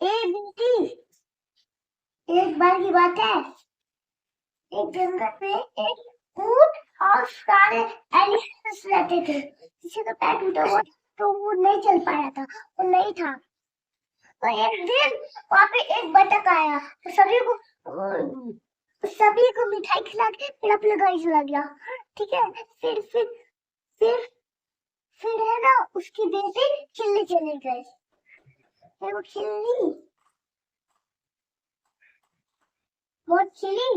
ए बेटी, एक बार की बात है, एक जंगल में एक ऊंट और सारे एलिफेंट्स रहते थे। किसी का पैर टूटा हुआ तो वो नहीं चल पाया था, वो नहीं था। तो एक दिन वहां पे एक बतख आया, तो सभी को मिठाई खिला के फिर अपने घर चला गया। ठीक है, फिर फिर है ना, उसकी बेटी खिलने चली गई। फिर वो खिल्ली बहुत खिली।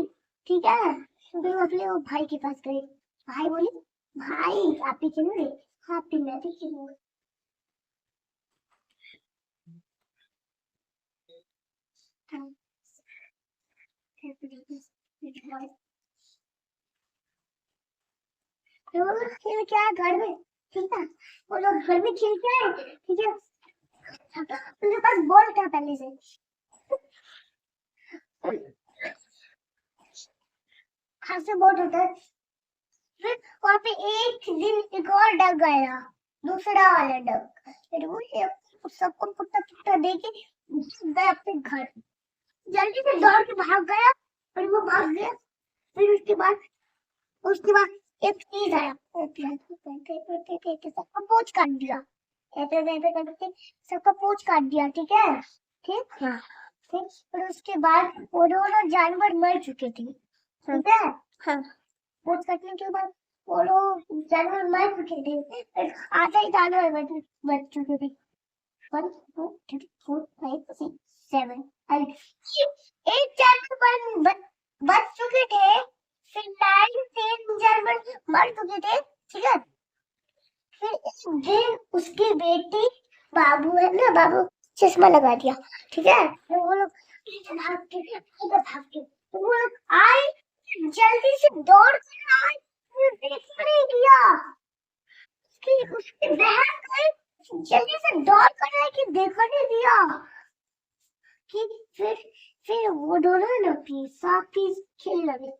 ठीक है, फिर वो अपने वो भाई के पास गई। भाई बोली, भाई आप भी खेलोगे? हाँ, फिर मैं भी खेलूंगा। फिर वो लोग खेल के आए घर में। ठीक है, वो लोग घर में खेल के आए। ठीक है, उनके पास बॉल था पहले से। खासे बहुत होता है। फिर वहां पे एक दिन एक और डक गया, दूसरा वाला डक। फिर वो सबको कुत्ता कुत्ता देके गया अपने घर। जल्दी से दौड़ के भाग गया और वो भाग गया। फिर उसके बाद एक चीज आया, सबका पूंछ काट दिया। ऐसे ऐसे करके सबका पूंछ काट दिया। ठीक है, ठीक। हाँ। फिर उसके बाद वो दोनों जानवर मर चुके थे। ठीक है। हाँ। पूंछ कटने के बाद वो लोग जानवर मर चुके थे। फिर आधा ही जानवर मर चुके थे। 1 2 3 4 5 6 7 8 जानवर बच चुके थे। फिर 9 जानवर मर चुके थे। ठीक है, फिर एक दिन उसकी बेटी, बाबू है ना, बाबू चश्मा लगा दिया। ठीक है, फिर वो लोग भागते वो लोग आए, जल्दी से दौड़ कर आए। फिर देखा नहीं दिया कि उसकी बहन को जल्दी से दौड़ कर आए कि देखा नहीं दिया कि फिर वो दोनों ना पीसा पीस खेलने लगे।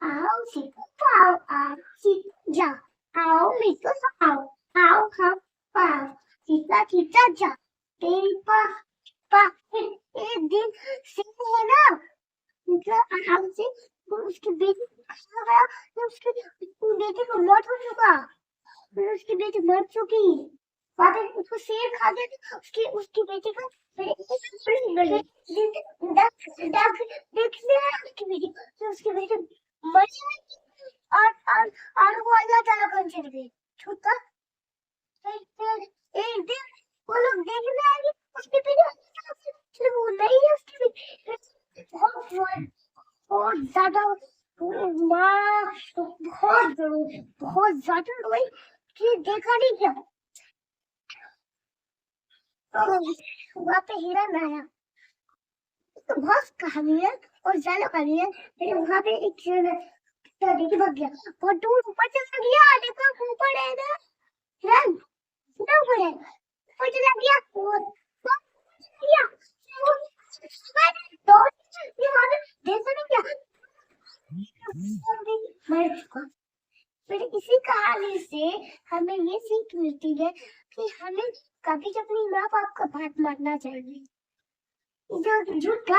आओ सीखो, आओ आओ सीख जा, आओ मिठू आओ, आओ हम पाओ, सीता सीता जा, तेरी पा फिर एक दिन सिंह है ना, निकला आराम से। वो उसकी बेटी को खा गया, फिर उसकी बेटी को मौत हो चुका। फिर उसकी बेटी मर चुकी। बाद में उसको शेर खा गया था, उसकी उसकी बेटी को। देखने आया उसकी बेटी, फिर उसकी बेटी मर गई। और वो अल्लाह ताला बन चली गई। छूटा। फिर एक दिन वो लोग देखने आएंगे, उसकी बेटी फिर वो नहीं है उसकी बेटी। बहुत ज्यादा माँ, बहुत ज्यादा रोई कि देखा नहीं क्या। तो वहाँ पे हिरन आया। तो बहुत कहानी है और ज्यादा कहानी है। फिर वहाँ पे एक देखिए भाग गया, बहुत दूर ऊपर चला गया। देखो ऊपर है ना हिरन, कितना ऊपर है, ऊपर चला गया। गया तो ये वहाँ पे देखा नहीं क्या, मर चुका। फिर इसी कहानी से हमें ये सीख मिलती है कि हमें कभी अपनी माँ बाप का बात मानना चाहिए। जो झूठ